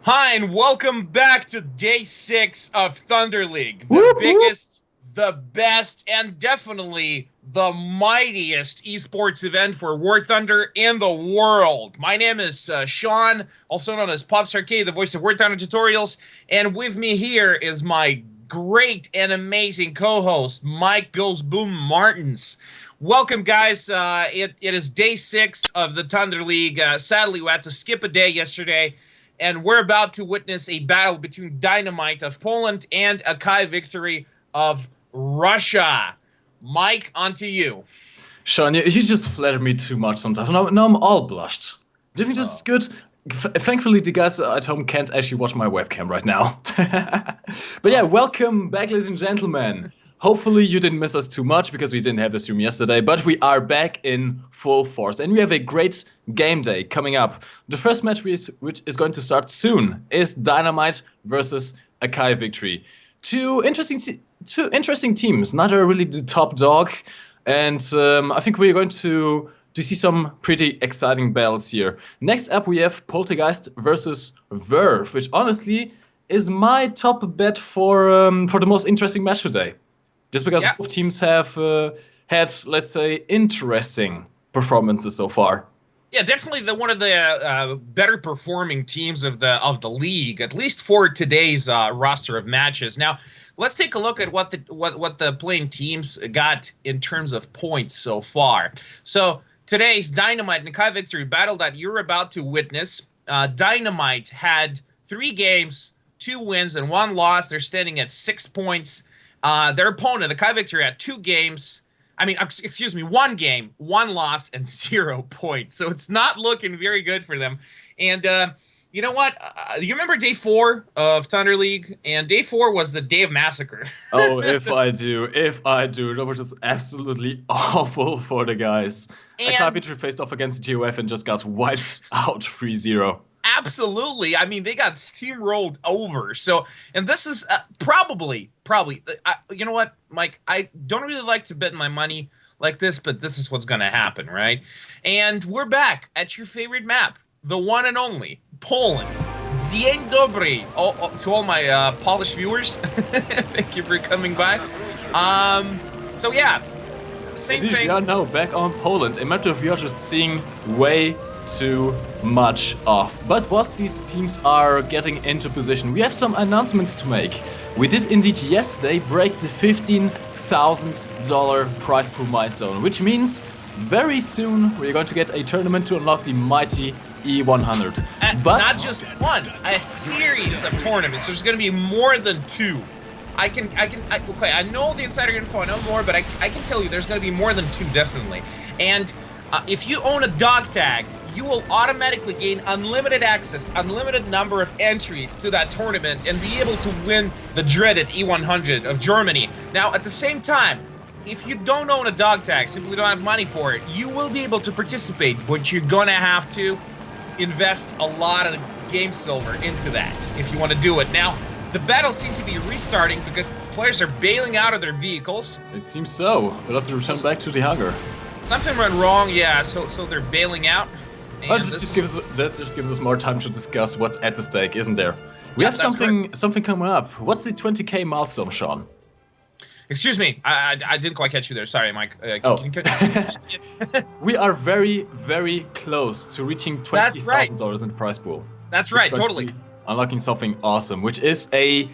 Hi, and welcome back to day 6 of Thunder League, the Whoop, whoop. biggest, the best, and definitely the mightiest esports event for War Thunder in the world. My name is Sean, also known as Pops Arcade, the voice of War Thunder tutorials, and with me here is my great and amazing co-host, Mike Goes Boom Martins. Welcome, guys. It is day 6 of the Thunder League. Sadly, we had to skip a day yesterday, and we're about to witness a battle between Dynamight of Poland and Akai Victory of Russia. Mike, on to you. Sean, you just flatter me too much sometimes. Now I'm all blushed. Do you think this is Oh. good? Thankfully, the guys at home can't actually watch my webcam right now. But yeah, Oh. welcome back, ladies and gentlemen. Hopefully, you didn't miss us too much because we didn't have the stream yesterday, but we are back in full force and we have a great game day coming up. The first match, which is going to start soon, is Dynamite versus Akai Victory. Two interesting teams, neither really the top dog. And I think we're going to see some pretty exciting battles here. Next up, we have Poltergeist versus Verve, which honestly is my top bet for the most interesting match today. Just because Yeah. both teams have had, let's say, interesting performances so far. Yeah, definitely one of the better performing teams of the league, at least for today's roster of matches. Now, let's take a look at what the playing teams got in terms of points so far. So today's Dynamite and Akai Victory battle that you're about to witness. Dynamite had 3 games, 2 wins, and 1 loss. They're standing at 6 points. Their opponent, Akai Victory, had 2 games. I mean, excuse me, 1 game, 1 loss, and 0 points. So it's not looking very good for them. And you know what? You remember day 4 of Thunder League? And day 4 was the day of massacre. Oh, if I do. That was just absolutely awful for the guys. Akai And Victory faced off against GOF and just got wiped out 3-0. absolutely, I mean, they got steamrolled over. So, and this is probably, you know what, Mike? I don't really like to bet my money like this, but this is what's going to happen, right? And we're back at your favorite map, the one and only Poland. Dzień dobry, to all my Polish viewers. Thank you for coming by. So yeah, same Indeed, thing. we are now back on Poland. A matter of we are just seeing way too much off. But whilst these teams are getting into position, we have some announcements to make. We did indeed yesterday break the $15,000 prize pool milestone, which means very soon we're going to get a tournament to unlock the mighty E100. But Not just one, a series of tournaments. There's going to be more than 2. Okay, I know the insider info, I know more, but I can tell you there's going to be more than 2, definitely. And if you own a dog tag, you will automatically gain unlimited access, unlimited number of entries to that tournament, and be able to win the dreaded E100 of Germany. Now, at the same time, if you don't own a dog tag, simply don't have money for it, you will be able to participate, but you're going to have to invest a lot of game silver into that if you want to do it. Now, the battle seems to be restarting because players are bailing out of their vehicles. it seems so. We'll have to return back to the hangar. Something went wrong, yeah, so they're bailing out. And That just gives us more time to discuss what's at the stake, isn't there? We Yeah, have that's something coming up. What's the 20K milestone, Sean? Excuse me, I didn't quite catch you there. Sorry, Mike. Oh. Can you We are very, very close to reaching That's right. $20,000 in the prize pool. That's Which is right, going to totally. be unlocking something awesome, which is a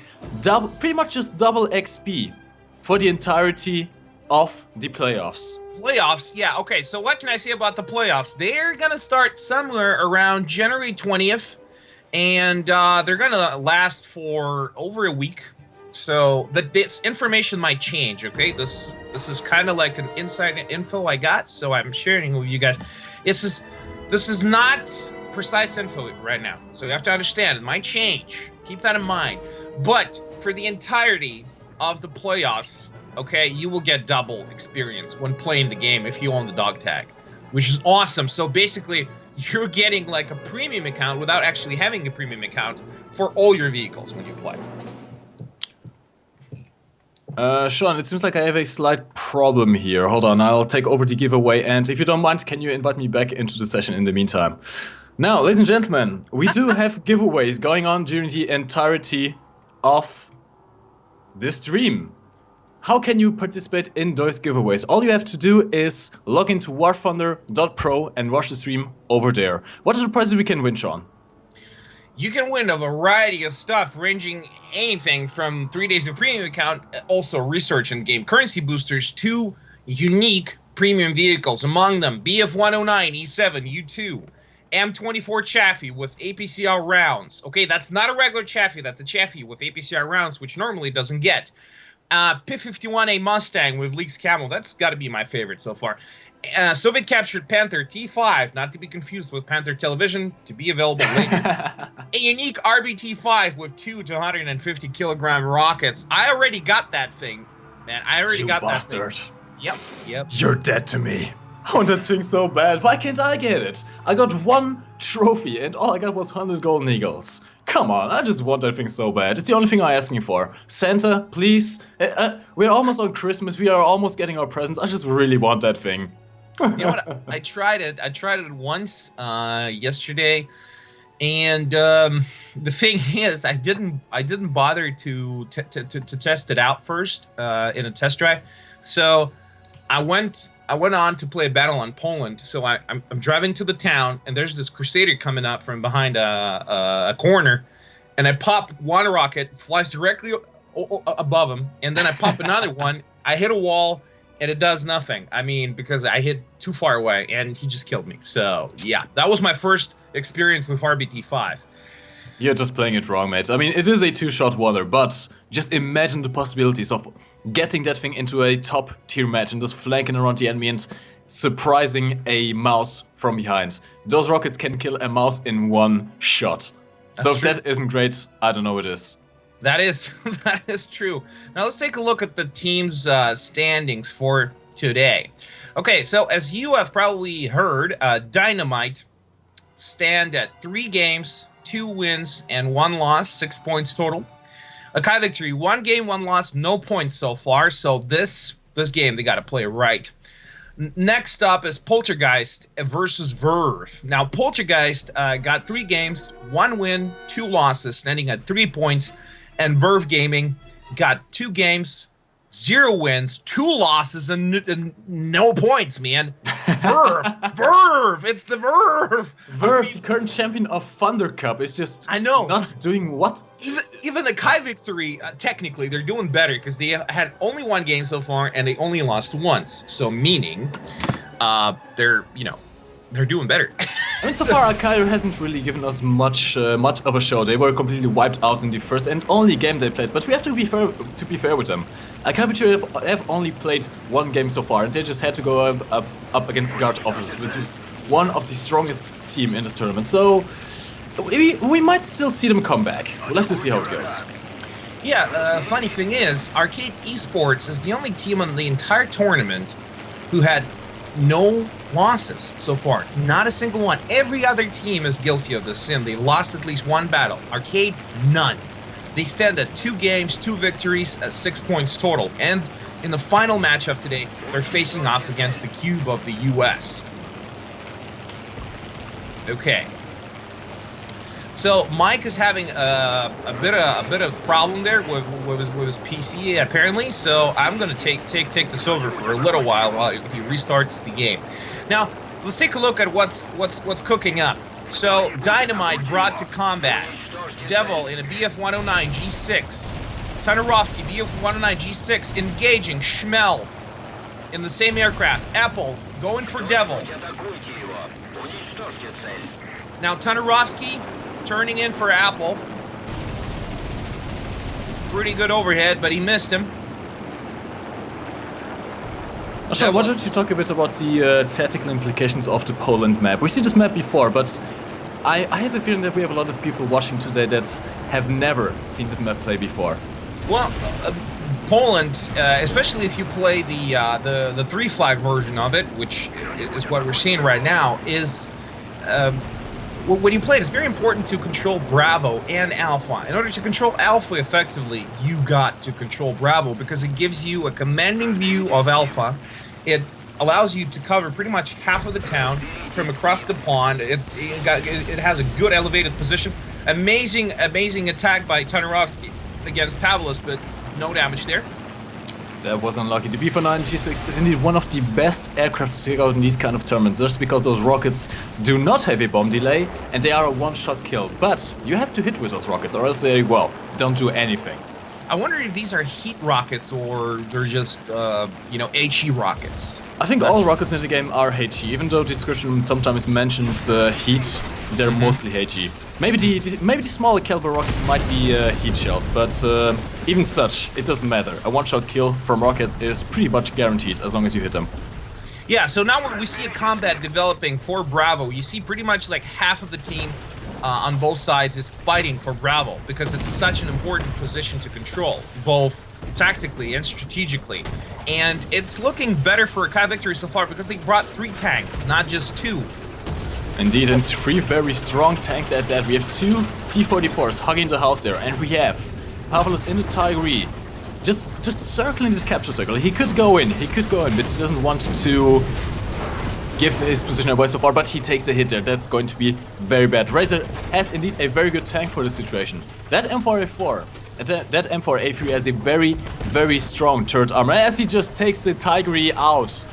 pretty much just double XP for the entirety of the playoffs. Playoffs, yeah, okay, so what can I say about the playoffs? They're gonna start somewhere around January 20th, and they're gonna last for over a week. So this information might change, okay? This is kind of like an inside info I got, so I'm sharing with you guys. This is not precise info right now, so you have to understand it might change. Keep that in mind. But for the entirety of the playoffs, okay, you will get double experience when playing the game if you own the dog tag, which is awesome. So basically, you're getting like a premium account without actually having a premium account for all your vehicles when you play. Sean, it seems like I have a slight problem here. Hold on, I'll take over the giveaway, and if you don't mind, can you invite me back into the session in the meantime? Now, ladies and gentlemen, we do have giveaways going on during the entirety of this stream. How can you participate in those giveaways? All you have to do is log into Warthunder.pro and watch the stream over there. What are the prizes we can win, Sean? You can win a variety of stuff, ranging anything from 3 days of premium account, also research and game currency boosters, to unique premium vehicles. Among them, BF-109 E7 U2, M24 Chaffee with APCR rounds. Okay, that's not a regular Chaffee, that's a Chaffee with APCR rounds, which normally doesn't get. P-51A Mustang with Leaks Camel. That's got to be my favorite so far. Soviet captured Panther T5, not to be confused with Panther Television, to be available later. A unique RBT5 with 2 to 150 kilogram rockets. I already got that thing, man. I already got bastard. That thing. Yep. You're dead to me. I want that thing so bad. Why can't I get it? I got 1 trophy and all I got was 100 golden eagles. Come on, I just want that thing so bad. It's the only thing I'm asking for. Santa, please. We're almost on Christmas. We are almost getting our presents. I just really want that thing. You know what? I tried it. I tried it once yesterday, and the thing is, I didn't bother to test it out first in a test drive. So I went on to play a battle on Poland. So I'm driving to the town, and there's this Crusader coming up from behind a corner, and I pop one rocket, flies directly above him, and then I pop another one. I hit a wall, and it does nothing. I mean, because I hit too far away, and he just killed me. So yeah, that was my first experience with RBT5. You're just playing it wrong, mate. I mean, it is a 2-shot wonder, but just imagine the possibilities of getting that thing into a top-tier match and just flanking around the enemy and surprising a mouse from behind. Those rockets can kill a mouse in 1 shot. So if that isn't great, I don't know what is. That is true. Now let's take a look at the team's standings for today. Okay, so as you have probably heard, Dynamight stand at 3 games, 2 wins, and 1 loss, 6 points total. Akai Victory, 1 game, 1 loss, no points so far. So this game they got to play right. Next up is Poltergeist versus Verve. Now Poltergeist got 3 games, 1 win, 2 losses, standing at 3 points. And Verve Gaming got 2 games, 0 wins, 2 losses, and no points, man. Verve, it's the Verve. Verve, the current champion of Thunder Cup, is just not doing what? Even the Kai Victory, technically, they're doing better because they had only 1 game so far and they only lost once. So meaning, they're doing better. I mean, so far Akai hasn't really given us much of a show. They were completely wiped out in the first and only game they played. But we have to be fair with them. Akai have only played 1 game so far, and they just had to go up against Guard Officers, which is one of the strongest team in this tournament. So we might still see them come back. We'll have to see how it goes. Yeah, funny thing is, Arcade Esports is the only team on the entire tournament who had no losses so far. Not a single one. Every other team is guilty of this sin. They lost at least 1 battle. Arcade, none. They stand at 2 games, 2 victories, at 6 points total. And in the final matchup today, they're facing off against the Cube of the US. Okay. So Mike is having a bit of problem there with his PC apparently. So I'm gonna take this over for a little while he restarts the game. Now let's take a look at what's cooking up. So Dynamite brought to combat. Devil in a BF-109 G6. Tunarovsky BF-109 G6 engaging Schmel in the same aircraft. Apple going for Devil. Now Tunarovsky turning in for Apple. Pretty good overhead, but he missed him. Ashar, why don't you talk a bit about the tactical implications of the Poland map? We've seen this map before, but I have a feeling that we have a lot of people watching today that have never seen this map play before. Well, Poland, especially if you play the 3-flag version of it, which is what we're seeing right now, is when you play it, it's very important to control Bravo and Alpha. In order to control Alpha effectively, you got to control Bravo because it gives you a commanding view of Alpha. It allows you to cover pretty much half of the town from across the pond. It has a good elevated position. Amazing attack by Tanurovsky against Pavlos, but no damage there. That was unlucky. The B-49 G6 is indeed one of the best aircraft to take out in these kind of tournaments, just because those rockets do not have a bomb delay and they are a one-shot kill. But you have to hit with those rockets or else they, well, don't do anything. I wonder if these are heat rockets or they're just, HE rockets. I think all rockets in the game are HE, even though the description sometimes mentions heat, they're mostly HE. Maybe the smaller caliber rockets might be heat shells, but even such, it doesn't matter. A one-shot kill from rockets is pretty much guaranteed as long as you hit them. Yeah, so now we see a combat developing for Bravo. You see pretty much like half of the team on both sides is fighting for Bravo because it's such an important position to control, both tactically and strategically. And it's looking better for Akai Victory so far because they brought 3 tanks, not just 2. Indeed, and 3 very strong tanks at that. We have 2 T-44s hugging the house there, and we have Pavlos in the Tigree, just circling this capture circle. He could go in, but he doesn't want to give his position away so far, but he takes a hit there. That's going to be very bad. Razor has indeed a very good tank for the situation. That M4A4, that M4A3 has a very, very strong turret armor, as he just takes the Tigree out.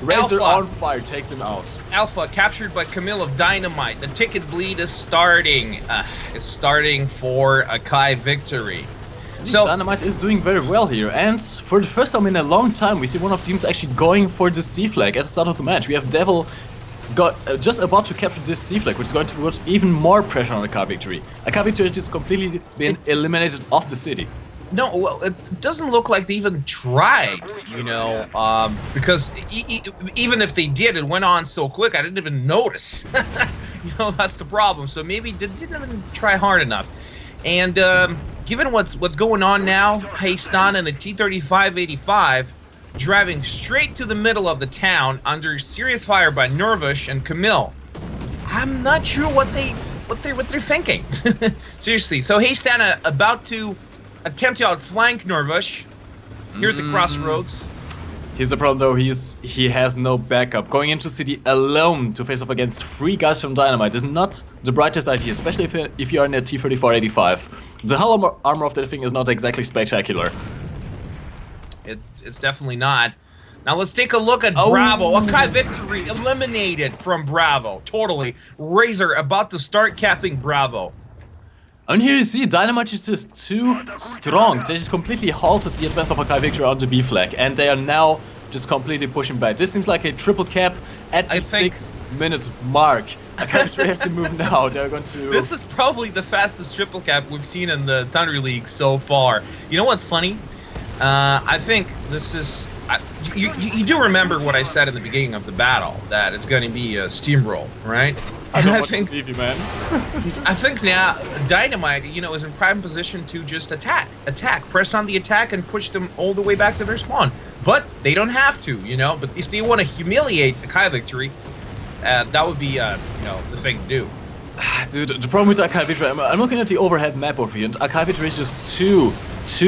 Razor on fire takes him out. Alpha captured by Camille of Dynamight. The ticket bleed is starting. For Akai Victory. So Dynamight is doing very well here, and for the first time in a long time, we see one of the teams actually going for the C flag at the start of the match. We have Devil just about to capture this C flag, which is going to put even more pressure on Akai Victory. Akai Victory has just completely been eliminated off the city. No, well, it doesn't look like they even tried, because even if they did, it went on so quick, I didn't even notice. That's the problem. So maybe they didn't even try hard enough. And given what's going on now, Haystan and a T-35-85 driving straight to the middle of the town under serious fire by Nervush and Camille. I'm not sure what they're thinking. Seriously. So Haystan about to attempt to outflank Nervush here at the crossroads. Here's the problem though, he has no backup. Going into city alone to face off against 3 guys from Dynamite is not the brightest idea, especially if you are in a T-34-85. The hull armor of that thing is not exactly spectacular. It's definitely not. Now let's take a look at Bravo. Akai Victory eliminated from Bravo. Totally. Razor about to start capping Bravo. And here you see Dynamite is just too strong. They just completely halted the advance of Akai Victory on the B flag, and they are now just completely pushing back. This seems like a triple cap at the 6-minute mark. Akai Victory has to move now. They're going to... This is probably the fastest triple cap we've seen in the Thunder League so far. You know what's funny? I think this is... You do remember what I said in the beginning of the battle, that it's going to be a steamroll, right? I think, believe you, man. I think now Dynamite, is in prime position to just attack, press on the attack, and push them all the way back to their spawn. But they don't have to, But if they want to humiliate Akai Victory, that would be, the thing to do. Dude, the problem with Akai Victory, I'm looking at the overhead map over here, and Akai Victory is just too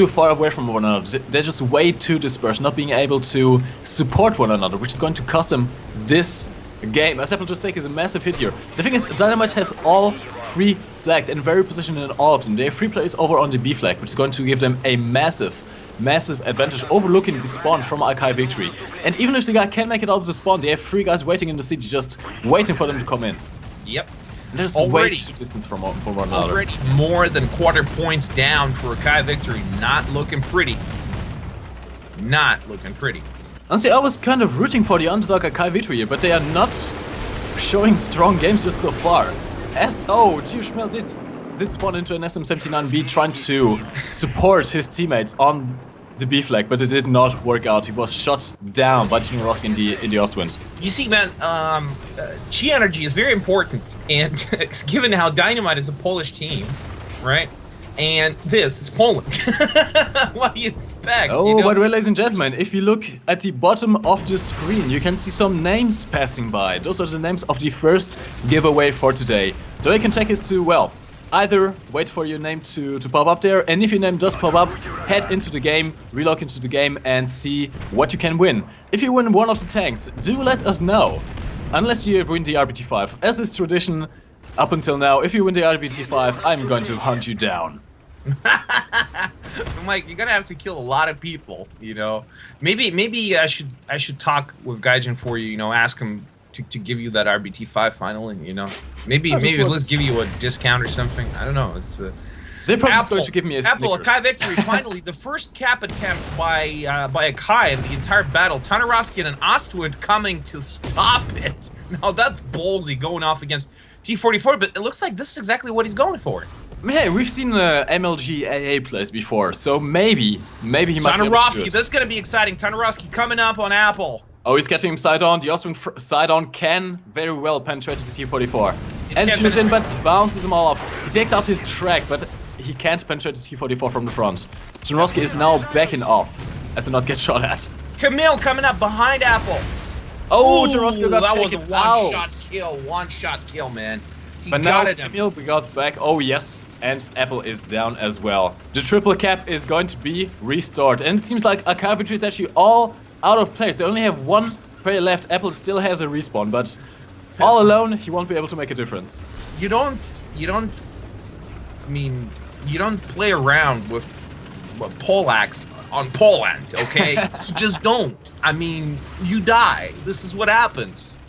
far away from one another. They're just way too dispersed, not being able to support one another, which is going to cost them this game. A Seppel just take is a massive hit here. The thing is, Dynamite has all 3 flags and very positioned in all of them. They have 3 players over on the B flag, which is going to give them a massive advantage overlooking the spawn from Akai Victory. And even if the guy can make it out of the spawn, they have 3 guys waiting in the city, just waiting for them to come in. Yep. There's way too distance from one another. Already more than quarter points down for Akai Victory. Not looking pretty. Not looking pretty. Honestly, I was kind of rooting for the underdog Akai Victory here, but they are not showing strong games just so far. Gio Schmel did spawn into an SM-79B trying to support his teammates on the B flag, but it did not work out. He was shot down by Tanurovsky in the Ostwind. You see, man, Chi energy is very important, and given how Dynamite is a Polish team, right? And this is Poland. What do you expect? By the way, ladies and gentlemen, if you look at the bottom of the screen, you can see some names passing by. Those are the names of the first giveaway for today. The way you can check is to, either wait for your name to pop up there, and if your name does pop up, head into the game, relog into the game, and see what you can win. If you win one of the tanks, do let us know. Unless you win the RBT5. As is tradition up until now, if you win the RBT5, I'm going to hunt you down. Mike, you're gonna have to kill a lot of people, you know. Maybe I should talk with Gaijin for you, you know, ask him to give you that RBT5 final, and you know, maybe let's give you a discount or something. I don't know. It's they're probably going to give me a Apple, Snickers. a Kai victory. Finally, the first cap attempt by a Kai in the entire battle. Tanarovsky and Ostwood coming to stop it. Now that's ballsy going off against T44, but it looks like this is exactly what he's going for. I mean, hey, we've seen MLG AA plays before, so maybe he might be able to do Tanarovsky, it. this is going to be exciting. Tanarovsky coming up on Apple. Oh, he's getting him side on. The Ostwind side on can very well penetrate the T44. And shoots in, but bounces him all off. He takes out his track, but he can't penetrate the T44 from the front. Tanarovsky is now backing off as to not get shot at. Camille coming up behind Apple. Oh, Tanarovsky got that was taken a out. one-shot kill, man. He But got now it. Camille got back. Oh yes, and Apple is down as well. The triple cap is going to be restored, and it seems like Archive Victory is actually all out of players. They only have one player left. Apple still has a respawn, but all alone he won't be able to make a difference. You don't play around with poleaxe on Poland, okay? You just don't. I mean, you die. This is what happens.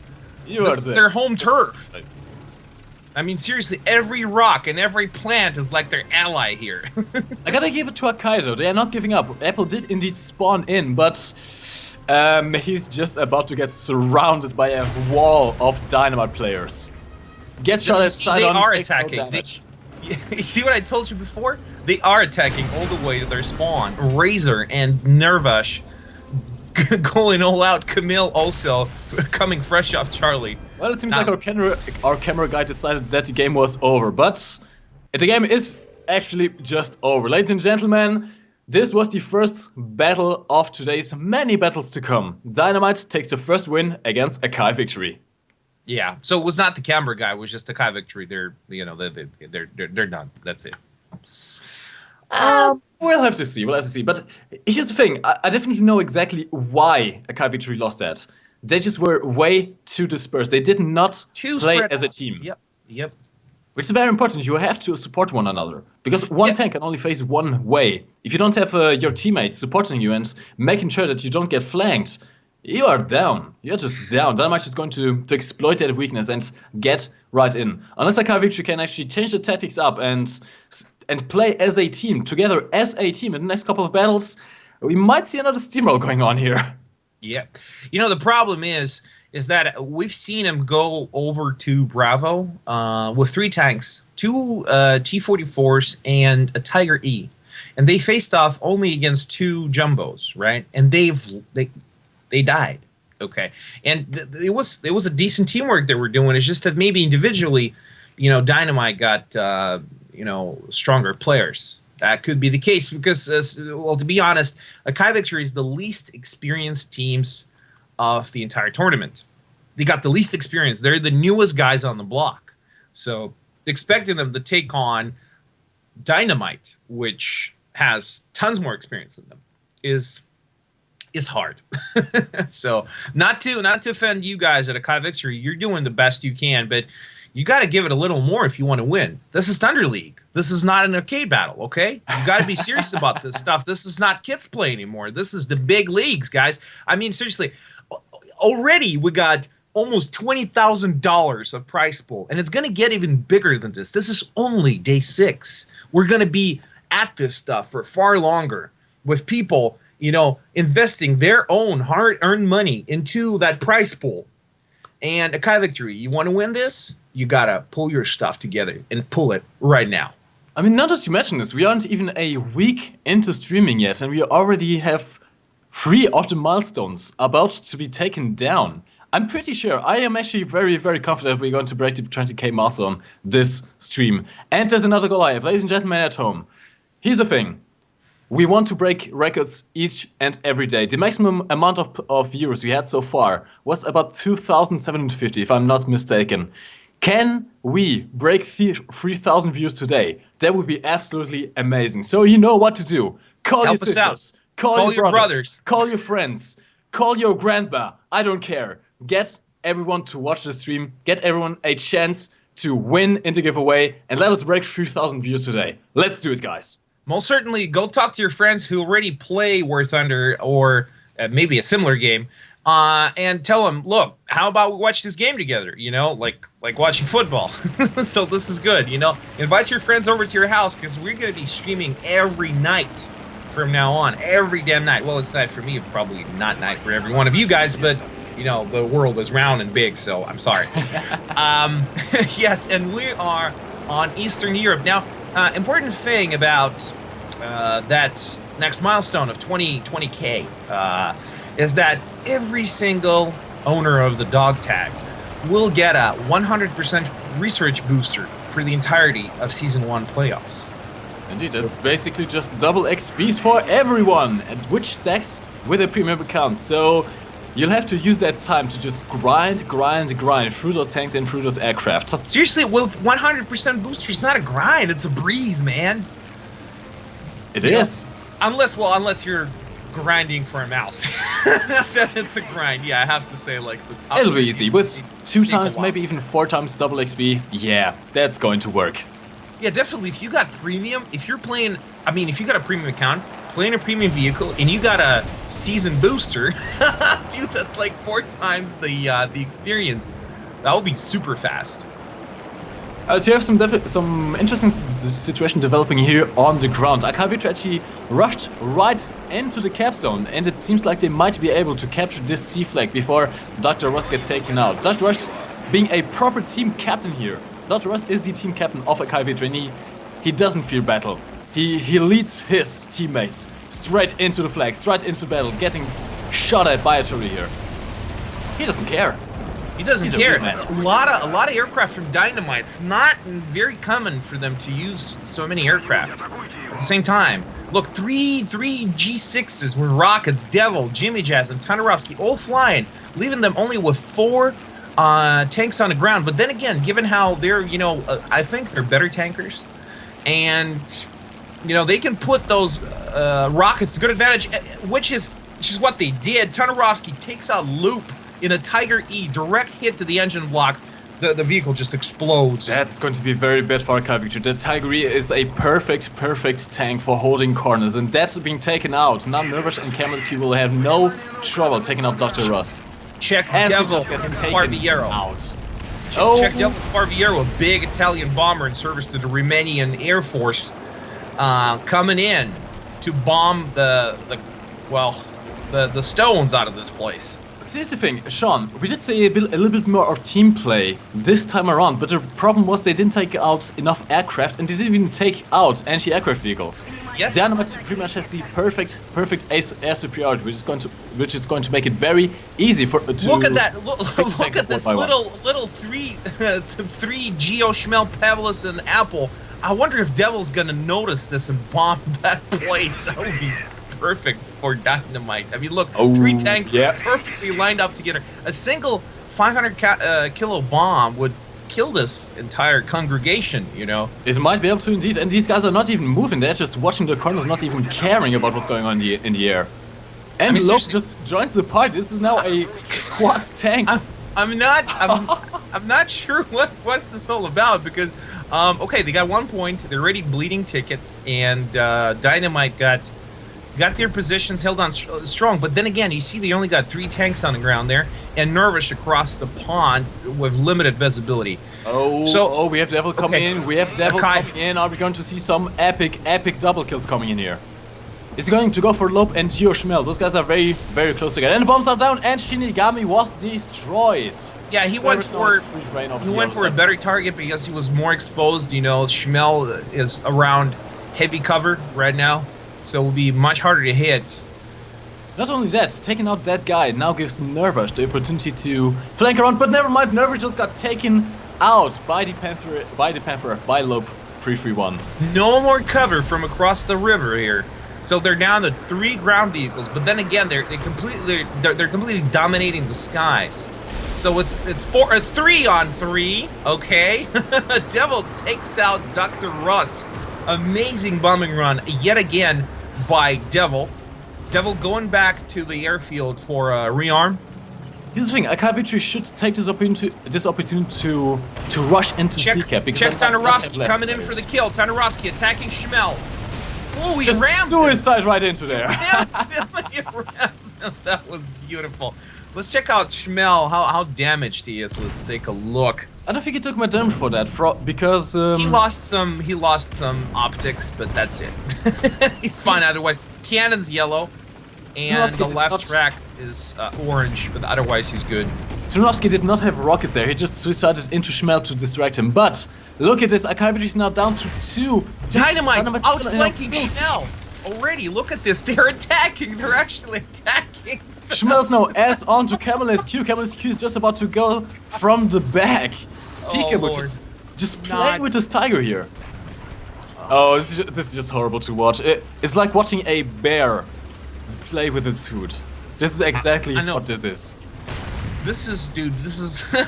This is their home turf. Nice. I mean, seriously, every rock and every plant is like their ally here. I gotta give it to Akai though. They are not giving up. Apple did indeed spawn in, but he's just about to get surrounded by a wall of Dynamite players. Get shot at side They on. are takes no attacking. damage. You see what I told you before? They are attacking all the way to their spawn. Razor and Nervash going all out. Camille also coming fresh off Charlie. Well, it seems like our camera guy decided that the game was over, but the game is actually just over. Ladies and gentlemen, this was the first battle of today's many battles to come. Dynamite takes the first win against Akai Victory. Yeah, so it was not the camera guy. It was just a Kai victory. They're done. That's it. We'll have to see. But here's the thing: I definitely know exactly why Akai Victory lost that. They just were way too dispersed. They did not play as a team. Yep. Which is very important. You have to support one another. Because one tank can only face one way. If you don't have your teammates supporting you and making sure that you don't get flanked, you are down. You're just down. Dynamite is going to exploit that weakness and get right in. Unless Akai Victory can actually change the tactics up and play as a team, together as a team in the next couple of battles, we might see another steamroll going on here. Yeah. You know, the problem is that we've seen him go over to Bravo with 3 tanks, 2 T-44s, and a Tiger E. And they faced off only against 2 Jumbos, right? And they died. Okay. And it was a decent teamwork they were doing. It's just that maybe individually, you know, Dynamite got, stronger players. That could be the case because, well, to be honest, Akai Victory is the least experienced teams of the entire tournament. They got the least experience. They're the newest guys on the block. So expecting them to take on Dynamite, which has tons more experience than them, is hard. So not to offend you guys at Akai Victory, you're doing the best you can, but you got to give it a little more if you want to win. This is Thunder League. This is not an arcade battle, okay? You got to be serious about this stuff. This is not kids play anymore. This is the big leagues, guys. I mean, seriously, already we got almost $20,000 of prize pool, and it's going to get even bigger than this. This is only day 6. We're going to be at this stuff for far longer with people, you know, investing their own hard-earned money into that prize pool. And Akai Victory, you want to win this? You got to pull your stuff together and pull it right now. I mean, now that you mention this, we aren't even a week into streaming yet, and we already have 3 of the milestones about to be taken down. I'm pretty sure, I am actually very, very confident we're going to break the 20k milestone this stream. And there's another goal I have. Ladies and gentlemen at home, here's the thing. We want to break records each and every day. The maximum amount of viewers we had so far was about 2,750, if I'm not mistaken. Can we break 3,000 views today? That would be absolutely amazing. So you know what to do. Call Help your us out. sisters, call your brothers, brothers. call your friends, call your grandma. I don't care. Get everyone to watch the stream. Get everyone a chance to win in the giveaway. And let us break 3,000 views today. Let's do it, guys. Most certainly, go talk to your friends who already play War Thunder or maybe a similar game, and tell them, look, how about we watch this game together? You know, like watching football. So this is good. You know, invite your friends over to your house because we're going to be streaming every night from now on, every damn night. Well, it's night for me, probably not night for every one of you guys, but you know, the world is round and big, so I'm sorry. Yes, and we are on Eastern Europe now. Important thing about that next milestone of 20K is that every single owner of the dog tag will get a 100% research booster for the entirety of Season 1 playoffs. Indeed, that's basically just double XPs for everyone, and which stacks with a premium account. So you'll have to use that time to just grind through those tanks and through those aircraft. Seriously, with 100% booster, it's not a grind, it's a breeze, man. It is. Unless you're grinding for a mouse. Then it's a grind. Yeah, I have to say, like, the top. It'll be easy. With 2 times, maybe even 4 times double XP, yeah, that's going to work. Yeah, definitely. If you got premium, if you're playing, I mean, if you got a premium account, playing a premium vehicle, and you got a season booster, dude, that's like 4 times the experience. That will be super fast. So you have some interesting situation developing here on the ground. Akavitra actually rushed right into the cap zone, and it seems like they might be able to capture this C flag before Dr. Russ gets taken out. Dr. Russ being a proper team captain here. Dr. Russ is the team captain of Akavitra, and he doesn't fear battle. He leads his teammates straight into the flag, straight into battle, getting shot at by artillery here. He doesn't care. He doesn't care. A lot of aircraft from Dynamight. It's not very common for them to use so many aircraft at the same time. Look, three G6s with rockets, Devil, Jimmy Jazz, and Tonarovsky all flying, leaving them only with 4 tanks on the ground. But then again, given how they're, you know, I think they're better tankers, and you know they can put those rockets to good advantage, which is what they did. Tonarovsky takes out Loop in a Tiger E, direct hit to the engine block. The vehicle just explodes. That's going to be very bad for Akavitra. The Tiger E is a perfect tank for holding corners, and that's being taken out. Now Nervish and Kaminski will have no trouble taking out Dr. Russ. Check Devil and Sparviero. Check Devil and Sparviero, a big Italian bomber in service to the Romanian Air Force, coming in to bomb the stones out of this place. See, here's the thing, Sean, we did say a little bit more of team play this time around, but the problem was they didn't take out enough aircraft, and they didn't even take out anti-aircraft vehicles. Yes. Dynamite pretty much has the perfect air superiority, which is going to make it very easy for to look at that. Look at this little three Geo Schmel, Pavlis, and Apple. I wonder if Devil's gonna notice this and bomb that place. That would be perfect for Dynamite. I mean, look, 3 tanks perfectly lined up together. A single 500 kilo bomb would kill this entire congregation, you know. It might be able to indeed, and these guys are not even moving. They're just watching the corners, not even caring about what's going on in the air. And I mean, Lope just joins the party. This is now a quad tank. I'm not sure what's this all about, because okay, they got 1 point. They're already bleeding tickets, and Dynamite got their positions held on strong, but then again, you see they only got 3 tanks on the ground there, and Nervish across the pond with limited visibility. Oh, we have Devil coming in. We have Devil coming in. Are we going to see some epic double kills coming in here? Is he going to go for Lope and Geo Schmel? Those guys are very close together. And the bombs are down, and Shinigami was destroyed. Yeah, he went for a better target because he was more exposed. You know, Schmel is around heavy cover right now, so it will be much harder to hit. Not only that, taking out that guy now gives Nervish the opportunity to flank around, but never mind, Nervish just got taken out by the Panther, by Lope 331. No more cover from across the river here. So they're down to 3 ground vehicles, but then again, they're completely dominating the skies. So it's 3-on-3. Okay. Devil takes out Dr. Rust. Amazing bombing run yet again by Devil. Devil going back to the airfield for a rearm. Here's the thing, Akavitri should take this opportunity to rush into C-cap. Check Tanarowski coming in for the kill. Tanarowski attacking Schmel. Oh, he just rams suicide him. right into there. That was beautiful. Let's check out Schmel, how damaged he is. Let's take a look. I don't think he took my damage for that, because he lost some optics, but that's it. He's fine otherwise. Cannon's yellow, and the left track is orange, but otherwise he's good. Tarnowski did not have rockets there, he just suicided into Schmel to distract him, but look at this, Akavitri is now down to 2. Dynamite outflanking Schmel already, look at this, they're attacking, they're actually attacking. Schmel's now ass on to Camel SQ is just about to go from the back. Peekaboo just playing with this tiger here. Oh, this is just horrible to watch. It's like watching a bear play with its food. This is exactly what this is. This is,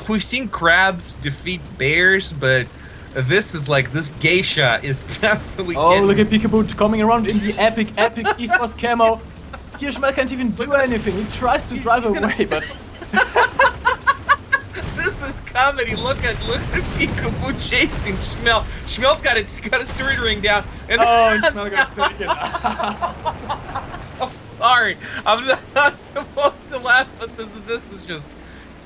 we've seen crabs defeat bears, but this is like, this geisha is definitely look at Peekaboo coming around in the epic esports camo. Here Schmel can't even do anything, he tries to drive away, but... This is comedy, look at Peekaboo chasing Schmel. Schmel's got his turret ring down, and Schmel got taken. I'm so sorry. I'm not supposed to laugh, but this is just...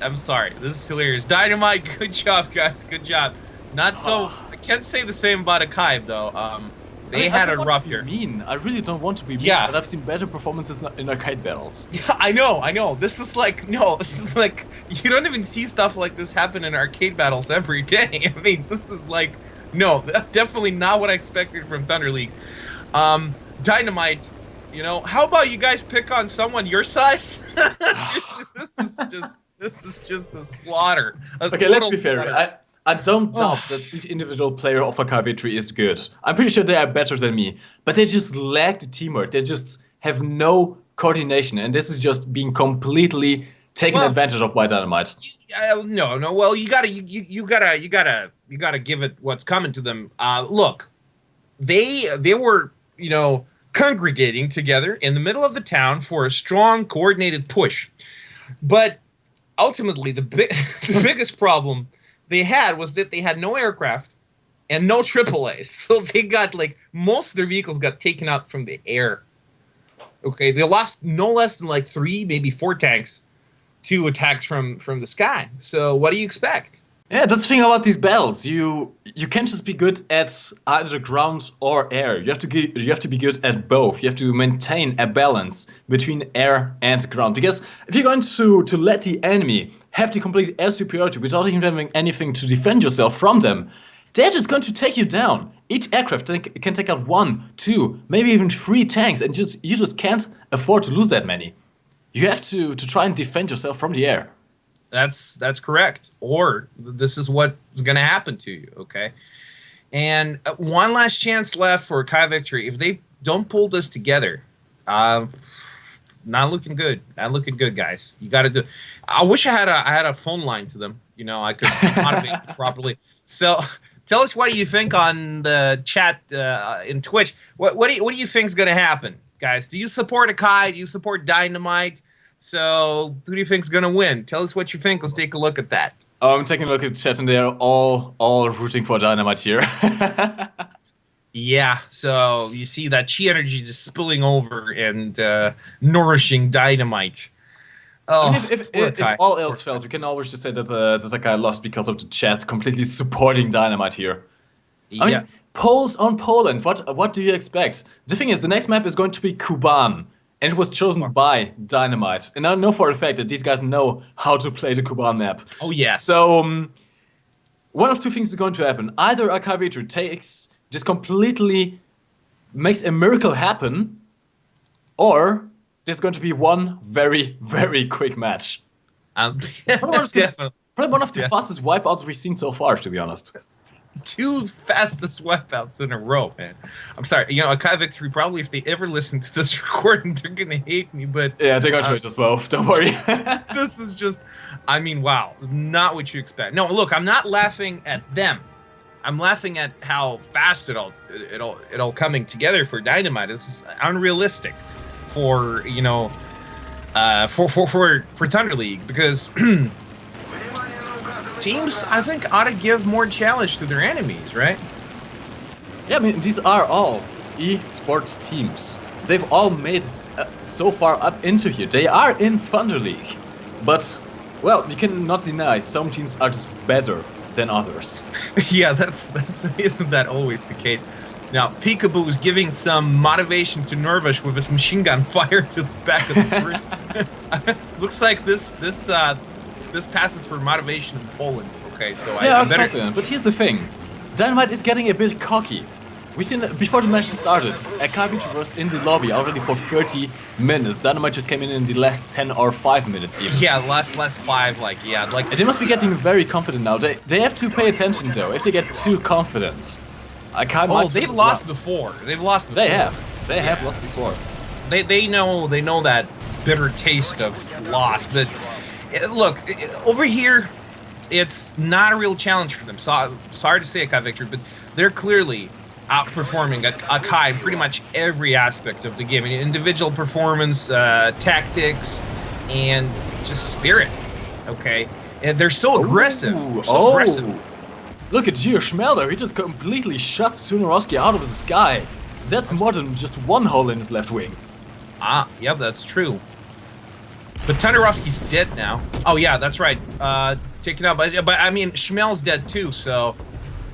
I'm sorry, this is hilarious. Dynamite, good job, guys, good job. Not so... I can't say the same about Akai, though. They had a rough year. I really don't want to be mean, but I've seen better performances in arcade battles. Yeah, I know. This is like, you don't even see stuff like this happen in arcade battles every day. I mean, this is like, no, definitely not what I expected from Thunder League. Dynamite, how about you guys pick on someone your size? This is just a slaughter. Okay, let's be fair. I don't doubt that each individual player of Akavitri is good. I'm pretty sure they are better than me, but they just lack the teamwork. They just have no coordination, and this is just being completely taken advantage of by Dynamite. No. Well, you gotta give it what's coming to them. Look, they were congregating together in the middle of the town for a strong, coordinated push, but ultimately the biggest problem they had was that they had no aircraft and no AAAs. So they got most of their vehicles got taken out from the air. Okay, they lost no less than 3, maybe 4 tanks to attacks from the sky. So what do you expect? Yeah, that's the thing about these battles. You can't just be good at either ground or air. You have to be good at both. You have to maintain a balance between air and ground. Because if you're going to let the enemy have the complete air superiority without even having anything to defend yourself from them, they're just going to take you down. Each aircraft can take out 1, 2, maybe even 3 tanks, and you just can't afford to lose that many. You have to try and defend yourself from the air. That's correct. Or this is what's going to happen to you, okay? And one last chance left for Kai Victory. If they don't pull this together, not looking good. Not looking good, guys. You got to do. I wish I had a phone line to them. I could motivate you properly. So tell us what you think on the chat in Twitch. What do you think is going to happen, guys? Do you support Akai? Do you support Dynamite? So who do you think is going to win? Tell us what you think. Let's take a look at that. I'm taking a look at the chat, and they're all rooting for Dynamite here. Yeah, so you see that chi energy just spilling over and nourishing Dynamite. Oh, if all else fails, we can always just say that Akai lost because of the chat completely supporting Dynamite here. Yeah. I mean, polls on Poland. What do you expect? The thing is, the next map is going to be Kuban, and it was chosen by Dynamite. And I know for a fact that these guys know how to play the Kuban map. Oh yes. So one of two things is going to happen: either Akavitru just completely makes a miracle happen, or there's going to be one very, very quick match. Definitely. Probably one of the fastest wipeouts we've seen so far, to be honest. Two fastest wipeouts in a row, man. I'm sorry. You know, Akai Victory, probably if they ever listen to this recording, they're going to hate me, but... Yeah, they're going to hate us both. Don't worry. This is just... I mean, wow. Not what you expect. No, look, I'm not laughing at them. I'm laughing at how fast it all coming together for Dynamite. This is unrealistic for, you know, for Thunder League, because teams, I think, ought to give more challenge to their enemies, right? Yeah, I mean, these are all esports teams. They've all made it so far up into here. They are in Thunder League. But, well, you cannot deny some teams are just better than others. Yeah, that's isn't that always the case? Now, Peekaboo is giving some motivation to Nervish with his machine gun fire to the back of the tree. Looks like this passes for motivation in Poland. Okay, so Yeah, I better... confident. But here's the thing. Dynamite is getting a bit cocky. We seen before the match started, Akavi was in the lobby already for 30 minutes. Dynamite just came in the last 10 or 5 minutes even. Yeah, last 5, like, yeah, like... And they must be getting very confident now. They have to pay attention though. If they get too confident, Akavi they've lost before. They've lost before. They have lost before. They know that bitter taste of loss. But look, over here, it's not a real challenge for them. So, sorry to say, Akai Victor, but they're clearly outperforming Akai in pretty much every aspect of the game. I mean, individual performance, tactics, and just spirit. Okay, and they're so aggressive. Aggressive. Look at you, Schmelder. He just completely shut Sunorowski out of the sky. That's more than just one hole in his left wing. Ah, yep, that's true. But Tunderovski's dead now. Oh yeah, that's right. Taken out, but I mean, Schmel's dead too. So.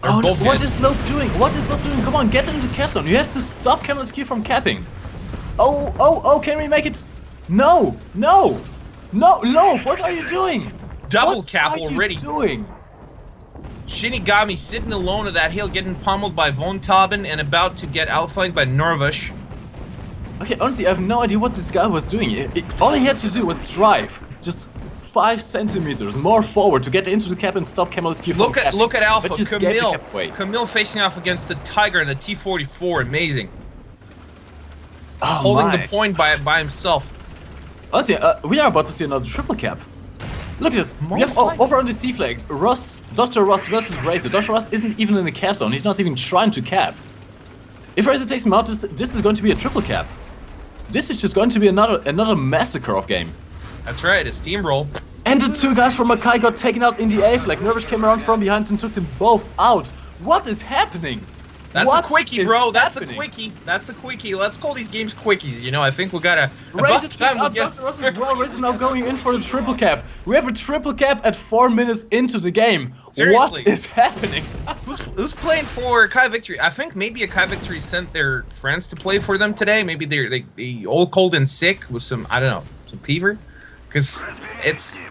Oh no, what is Lope doing? What is Lope doing? Come on, get into the cap zone. You have to stop Camel's Q from capping. Oh, can we make it? No, Lope, what are you doing? Double cap already. What are you doing? Shinigami sitting alone at that hill, getting pummeled by Von Tauben and about to get outflanked by Nervish. Okay, honestly, I have no idea what this guy was doing. All he had to do was drive. Just 5 centimeters more forward to get into the cap and stop Camel's Q from capping. Look at Alpha, Camille facing off against the Tiger and the T-44, amazing. Oh, holding the point by himself. Honestly, we are about to see another triple cap. Look at this. We have over on the C flag, Dr. Ross versus Razor. Dr. Ross isn't even in the cap zone. He's not even trying to cap. If Razor takes him out, this is going to be a triple cap. This is just going to be another massacre of game. That's right, a steamroll. And the 2 guys from Akai got taken out in the A flag. Nervish came around from behind and took them both out. What is happening? That's a quickie, bro. That's a quickie. That's a quickie. Let's call these games quickies. You know, I think we gotta. Razor took out Dr. Ross as well. Razor now going in for the triple cap. We have a triple cap at 4 minutes into the game. Seriously. What is happening? Who's playing for Akai Victory? I think maybe Akai Victory sent their friends to play for them today. Maybe they old, cold, and sick with some, I don't know, some fever. Because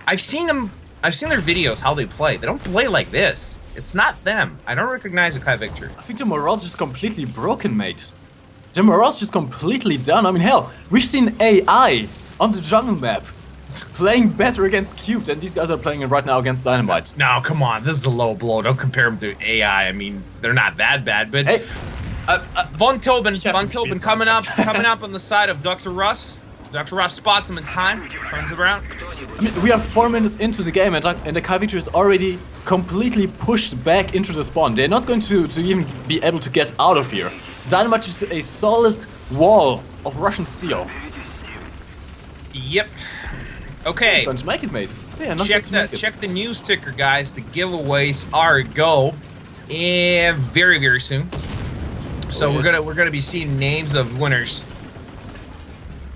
I've seen their videos how they play. They don't play like this. It's not them. I don't recognize Akai Victor. I think the morale's just completely broken, mate. The morale's just completely done. I mean, hell, we've seen AI on the jungle map playing better against Cube than these guys are playing right now against Dynamite. No, come on. This is a low blow. Don't compare them to AI. I mean, they're not that bad, but hey, Von Tauben coming up on the side of Dr. Russ. Dr. Ross spots him in time, turns around. I mean, we are 4 minutes into the game and the Akai Victory is already completely pushed back into the spawn. They're not going to even be able to get out of here. Dynamite is a solid wall of Russian steel. Yep. Okay. They're going to make it, mate. They are not going to make it. Check the news ticker, guys. The giveaways are a go, and very, very soon. So we're gonna be seeing names of winners.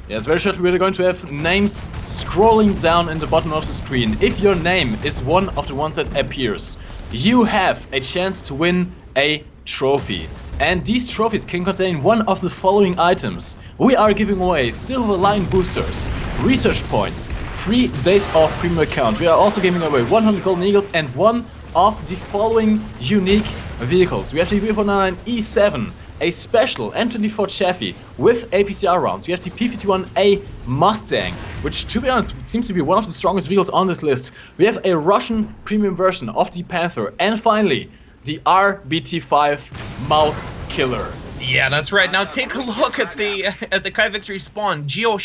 Yes, very shortly we're going to have names scrolling down in the bottom of the screen. If your name is one of the ones that appears, you have a chance to win a trophy. And these trophies can contain one of the following items. We are giving away Silver Line Boosters, Research Points, 3 days off premium account. We are also giving away 100 Golden Eagles and one of the following unique vehicles. We have the V499 E7, a special M24 Chevy with APCR rounds. We have the P51A Mustang, which to be honest seems to be one of the strongest vehicles on this list. We have a Russian premium version of the Panther, and finally the RBT5 mouse killer. Yeah, that's right. Now take a look at the Kai Victory spawn. Take a look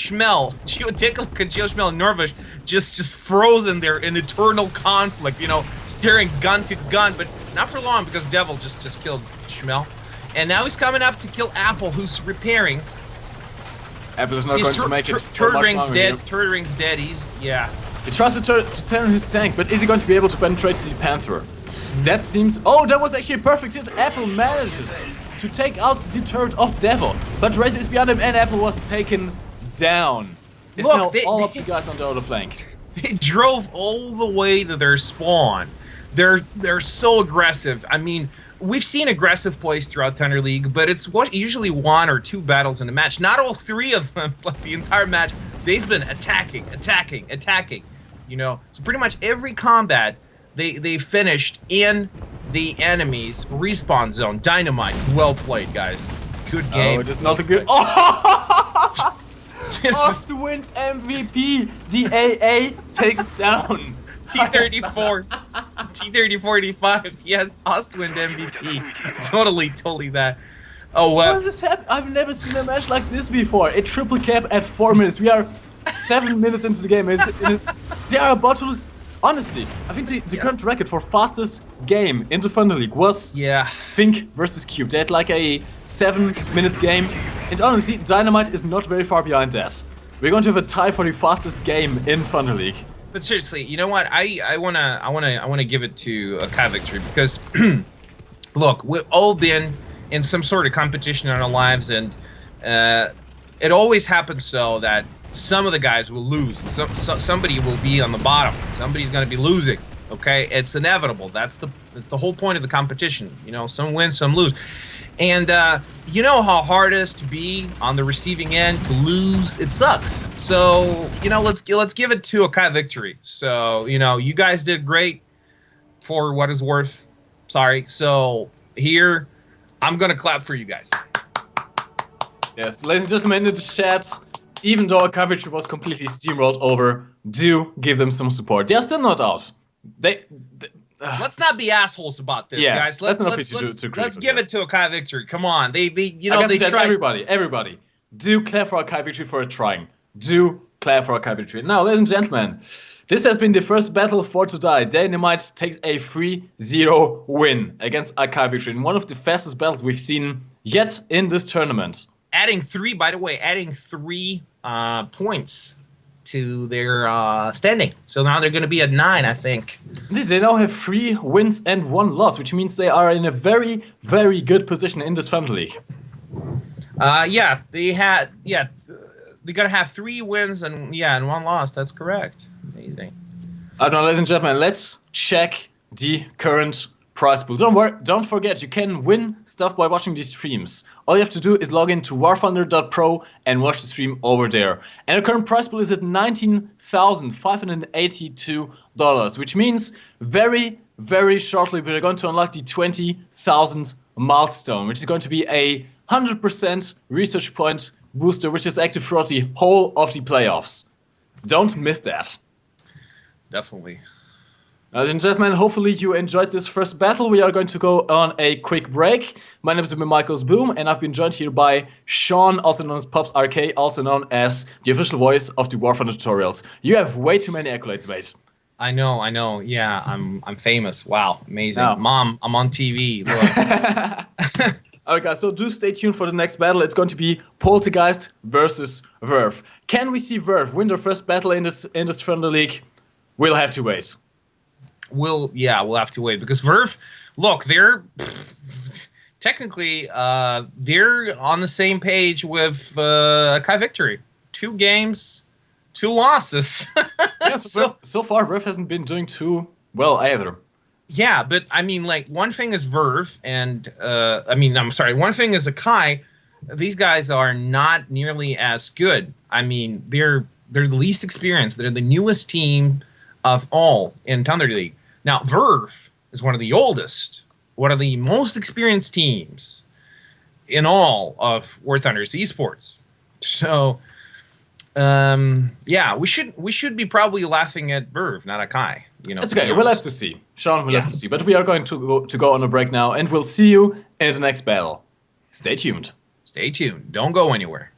at Geo Schmel and Norvish just frozen there in eternal conflict, staring gun to gun, but not for long because Devil just killed Schmel. And now he's coming up to kill Apple, who's repairing. Apple is not going to make it for Turd much Ring's longer, dead. Turd Ring's dead. He tries to turn his tank, but is he going to be able to penetrate the Panther? That seems... Oh, that was actually a perfect hit. Apple manages to take out the turret of Devil, but Razor is behind him and Apple was taken down. It's now all up to you guys on the other flank. They drove all the way to their spawn. They're so aggressive. I mean, we've seen aggressive plays throughout Thunder League, but it's usually 1 or 2 battles in a match. Not all 3 of them, like the entire match. They've been attacking. So pretty much every combat they finished in the enemy's respawn zone. Dynamite. Well played, guys. Good game. Oh, it is not a good... Oh! Ostwind MVP. The AA takes down T34. T3045. Yes, Ostwind MVP. Totally that. Oh, what does this happen? I've never seen a match like this before. A triple cap at 4 minutes. We are 7 minutes into the game. They are about to lose. Honestly, I think the current record for fastest game in the Thunder League was Fink versus Cube. They had like a 7-minute game. And honestly, Dynamite is not very far behind that. We're going to have a tie for the fastest game in Thunder League. But seriously, you know what? I wanna give it to a Kai Victory because look, we've all been in some sort of competition in our lives, and it always happens so that some of the guys will lose, and somebody will be on the bottom. Somebody's going to be losing. Okay, it's inevitable. That's the whole point of the competition. Some win, some lose, and you know how hard it is to be on the receiving end, to lose. It sucks. So let's give it to a Kai Victory. So you guys did great for what it's worth. Sorry. So here, I'm gonna clap for you guys. Yes, ladies and gentlemen in the chat. Even though our coverage was completely steamrolled over, do give them some support. They are still not out. Let's not be assholes about this, guys. Let's give it to a Kai Victory. Come on, they tried. Everybody, do clap for our Kai Victory for trying. Do clap for our Kai Victory. Now, ladies and gentlemen, this has been the first battle for today. Dynamite takes a 3-0 win against our Kai Victory in one of the fastest battles we've seen yet in this tournament. Adding 3 points to their standing. So now they're going to be at 9, I think. They now have 3 wins and 1 loss, which means they are in a very, very good position in this Thunder League. They're going to have 3 wins and 1 loss. That's correct. Amazing. Now, ladies and gentlemen, let's check the current prize pool. Don't forget, you can win stuff by watching these streams. All you have to do is log into Warthunder.pro and watch the stream over there. And the current prize pool is at $19,582, which means very, very shortly we're going to unlock the 20,000 milestone, which is going to be a 100% research point booster, which is active throughout the whole of the playoffs. Don't miss that. Definitely. Ladies and gentlemen, hopefully you enjoyed this first battle. We are going to go on a quick break. My name is Michael's Boom, and I've been joined here by Sean, also known as Pops RK, also known as the official voice of the Warthunder tutorials. You have way too many accolades, mate. I know. Yeah, I'm famous. Wow, amazing. No. Mom, I'm on TV. Look. Alright guys, so do stay tuned for the next battle. It's going to be Poltergeist versus Verve. Can we see Verve win their first battle in this Thunder League? We'll have to wait. We'll have to wait because Verve, look, they're technically they're on the same page with Kai Victory. 2 games, 2 losses. So far Verve hasn't been doing too well either. Yeah, but I mean, like, one thing is Verve, and one thing is Akai. These guys are not nearly as good. I mean, they're the least experienced. They're the newest team of all in Thunder League. Now, Verve is one of the oldest, one of the most experienced teams in all of War Thunder's esports. So, we should be probably laughing at Verve, not Akai. You know, It's to be okay. We'll have honest. to see. Sean, we'll Yeah. have to see. But we are going to go on a break now, and we'll see you in the next battle. Stay tuned. Stay tuned. Don't go anywhere.